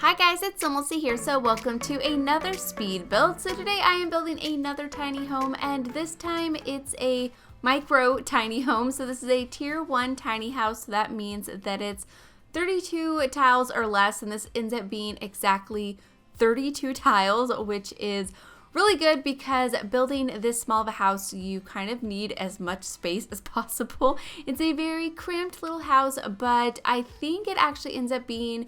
Hi guys, it's SimLicy here, so welcome to another speed build. So today I am building another tiny home, and this time it's a micro tiny home. So this is a tier 1 tiny house, so that means that it's 32 tiles or less, and this ends up being exactly 32 tiles, which is really good because building this small of a house, you kind of need as much space as possible. It's a very cramped little house, but I think it actually ends up being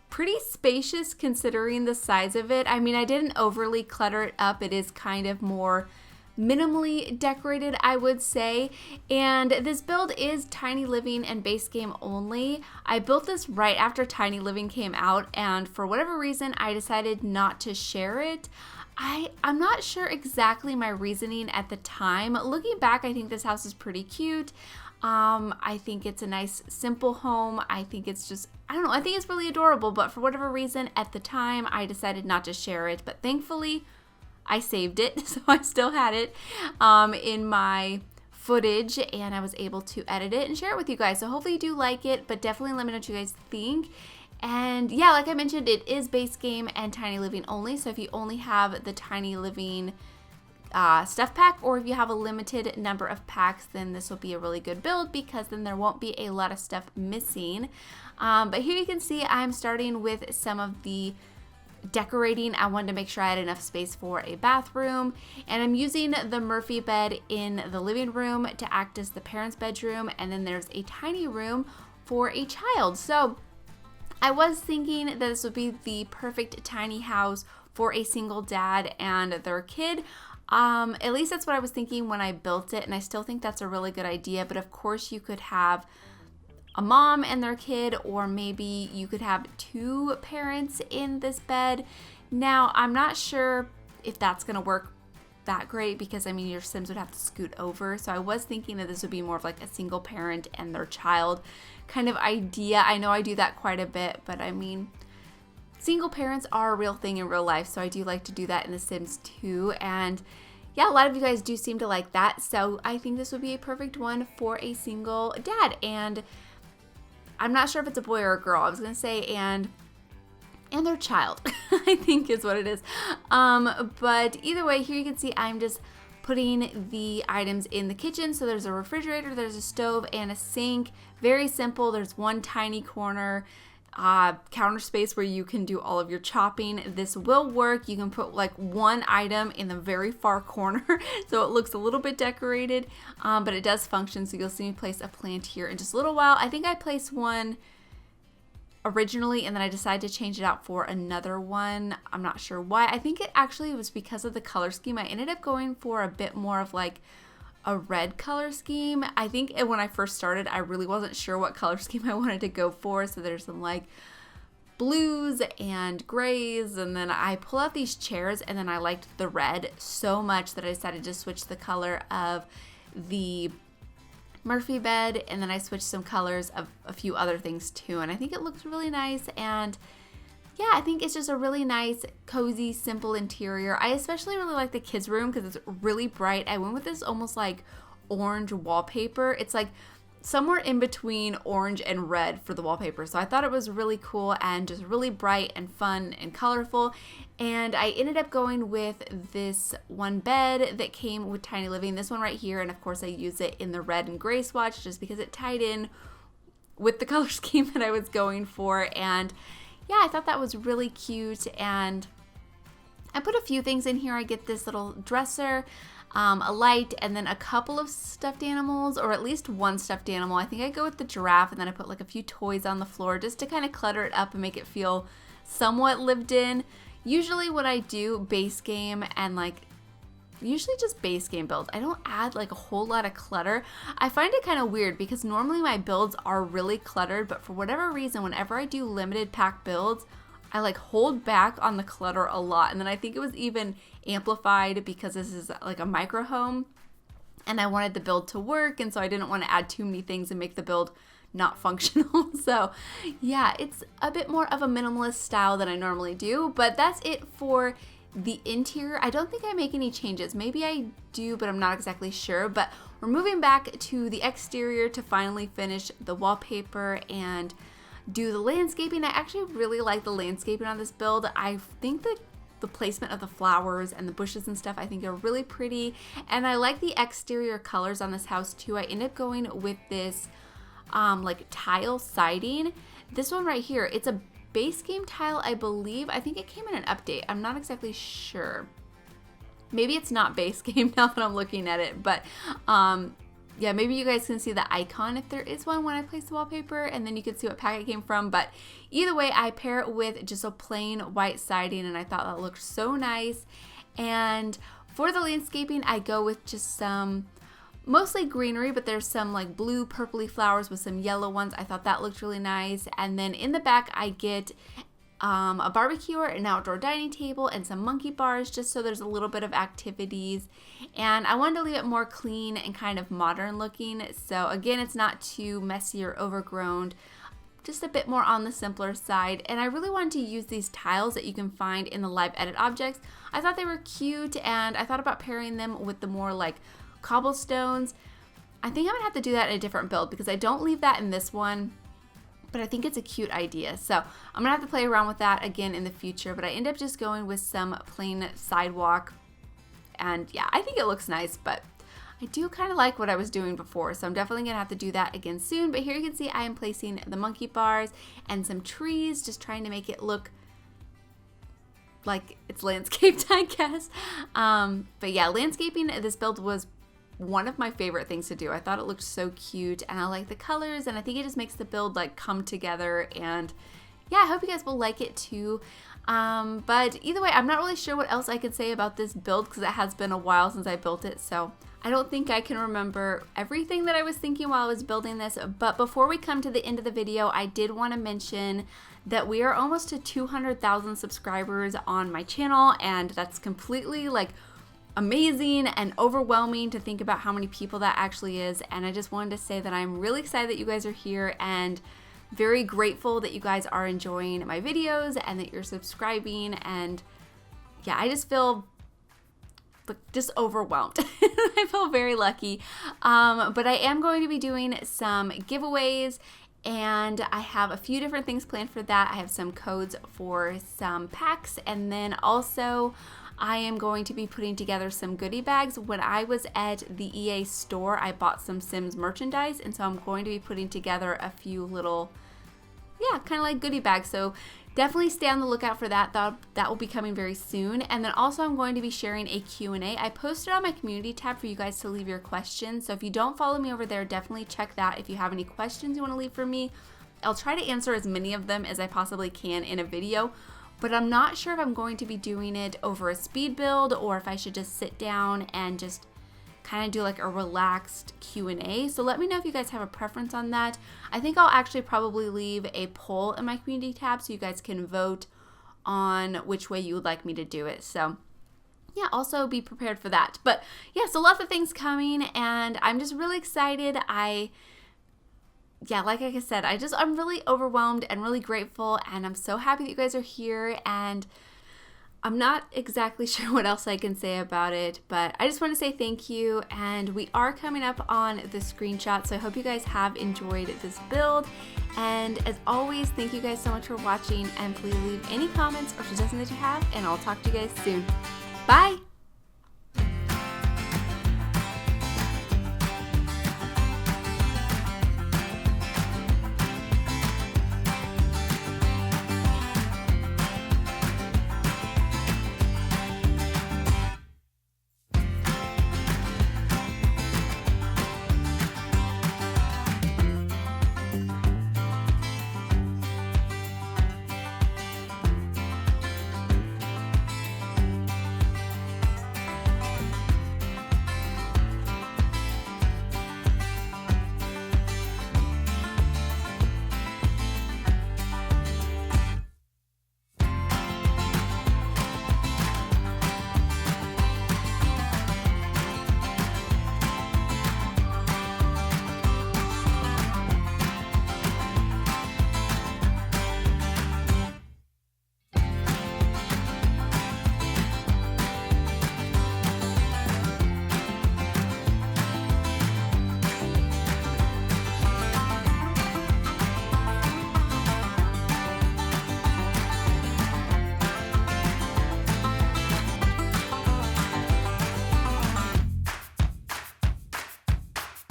pretty spacious considering the size of it. I mean, I didn't overly clutter it up. It is kind of more minimally decorated, I would say. And this build is Tiny Living and base game only. I built this right after Tiny Living came out, and for whatever reason, I decided not to share it. I'm not sure exactly my reasoning at the time. Looking back, I think this house is pretty cute. I think it's a nice, simple home. I think it's just, I don't know, I think it's really adorable, but for whatever reason, at the time, I decided not to share it. But thankfully, I saved it, so I still had it in my footage, and I was able to edit it and share it with you guys. So hopefully you do like it, but definitely let me know what you guys think. And yeah, like I mentioned, it is base game and Tiny Living only. So if you only have the Tiny Living stuff pack, or if you have a limited number of packs, then this will be a really good build because then there won't be a lot of stuff missing. But here you can see I'm starting with some of the decorating. I wanted to make sure I had enough space for a bathroom, and I'm using the Murphy bed in the living room to act as the parents' bedroom, and then there's a tiny room for a child. So I was thinking that this would be the perfect tiny house for a single dad and their kid. At least that's what I was thinking when I built it, and I still think that's a really good idea. But of course you could have a mom and their kid, or maybe you could have two parents in this bed. Now, I'm not sure if that's going to work that great because, I mean, your Sims would have to scoot over. So I was thinking that this would be more of like a single parent and their child kind of idea. I know I do that quite a bit, but I mean, single parents are a real thing in real life, so I do like to do that in The Sims too. And yeah, a lot of you guys do seem to like that, so I think this would be a perfect one for a single dad. And I'm not sure if it's a boy or a girl. I was gonna say and their child, I think is what it is. But either way, here you can see I'm just putting the items in the kitchen. So there's a refrigerator, there's a stove, and a sink. Very simple. There's one tiny corner counter space where you can do all of your chopping. This will work. You can put like one item in the very far corner so it looks a little bit decorated, but it does function. So you'll see me place a plant here in just a little while. I think I placed one originally and then I decided to change it out for another one. I'm not sure why. I think it actually was because of the color scheme. I ended up going for a bit more of like a red color scheme. I think when I first started, I really wasn't sure what color scheme I wanted to go for. So there's some like blues and grays, and then I pull out these chairs, and then I liked the red so much that I decided to switch the color of the Murphy bed, and then I switched some colors of a few other things too, and I think it looks really nice. And yeah, I think it's just a really nice, cozy, simple interior. I especially really like the kids' room because it's really bright. I went with this almost like orange wallpaper. It's like somewhere in between orange and red for the wallpaper. So I thought it was really cool and just really bright and fun and colorful. And I ended up going with this one bed that came with Tiny Living, this one right here. And of course I use it in the red and gray swatch just because it tied in with the color scheme that I was going for. And yeah, I thought that was really cute, and I put a few things in here. I get this little dresser, a light, and then a couple of stuffed animals, or at least one stuffed animal. I think I go with the giraffe, and then I put like a few toys on the floor just to kind of clutter it up and make it feel somewhat lived in. Usually when I do base game and like usually just base game builds, I don't add like a whole lot of clutter. I find it kind of weird because normally my builds are really cluttered, but for whatever reason, whenever I do limited pack builds, I like hold back on the clutter a lot. And then I think it was even amplified because this is like a micro home and I wanted the build to work, and so I didn't want to add too many things and make the build not functional. So yeah, it's a bit more of a minimalist style than I normally do, but that's it for the interior. I don't think I make any changes. Maybe I do, but I'm not exactly sure. But we're moving back to the exterior to finally finish the wallpaper and do the landscaping. I actually really like the landscaping on this build. I think that the placement of the flowers and the bushes and stuff I think are really pretty, and I like the exterior colors on this house too. I ended up going with this like tile siding. This one right here, it's a base game tile, I believe. I think it came in an update. I'm not exactly sure. Maybe it's not base game now that I'm looking at it, but yeah, maybe you guys can see the icon if there is one when I place the wallpaper, and then you can see what pack it came from. But either way, I pair it with just a plain white siding, and I thought that looked so nice. And for the landscaping, I go with just some mostly greenery, but there's some like blue purpley flowers with some yellow ones. I thought that looked really nice. And then in the back, I get a barbecue or an outdoor dining table and some monkey bars, just so there's a little bit of activities. And I wanted to leave it more clean and kind of modern looking. So again, it's not too messy or overgrown, just a bit more on the simpler side. And I really wanted to use these tiles that you can find in the live edit objects. I thought they were cute, and I thought about pairing them with the more like cobblestones. I think I'm gonna have to do that in a different build because I don't leave that in this one, but I think it's a cute idea. So I'm gonna have to play around with that again in the future, but I end up just going with some plain sidewalk. And yeah, I think it looks nice, but I do kind of like what I was doing before, so I'm definitely gonna have to do that again soon. But here you can see I am placing the monkey bars and some trees, just trying to make it look like it's landscaped, I guess. But yeah, landscaping this build was one of my favorite things to do. I thought it looked so cute, and I like the colors, and I think it just makes the build like come together. And yeah, I hope you guys will like it too. But either way, I'm not really sure what else I could say about this build because it has been a while since I built it, so I don't think I can remember everything that I was thinking while I was building this. But before we come to the end of the video, I did want to mention that we are almost to 200,000 subscribers on my channel, and that's completely like amazing and overwhelming to think about how many people that actually is. And I just wanted to say that I'm really excited that you guys are here, and very grateful that you guys are enjoying my videos and that you're subscribing. And yeah, I just feel just overwhelmed. I feel very lucky. But I am going to be doing some giveaways, and I have a few different things planned for that. I have some codes for some packs, and then also I am going to be putting together some goodie bags. When I was at the EA store, I bought some Sims merchandise, and so I'm going to be putting together a few little, yeah, kind of like goodie bags. So definitely stay on the lookout for that. That will be coming very soon. And then also I'm going to be sharing a Q&A. I posted on my community tab for you guys to leave your questions. So if you don't follow me over there, definitely check that. If you have any questions you want to leave for me, I'll try to answer as many of them as I possibly can in a video. But I'm not sure if I'm going to be doing it over a speed build or if I should just sit down and just kind of do like a relaxed Q&A. So let me know if you guys have a preference on that. I think I'll actually probably leave a poll in my community tab so you guys can vote on which way you would like me to do it. So yeah, also be prepared for that. But yeah, so lots of things coming, and I'm just really excited. Yeah, like I said, I'm really overwhelmed and really grateful, and I'm so happy that you guys are here, and I'm not exactly sure what else I can say about it, but I just want to say thank you. And we are coming up on the screenshot, so I hope you guys have enjoyed this build. And as always, thank you guys so much for watching, and please leave any comments or suggestions that you have, and I'll talk to you guys soon. Bye!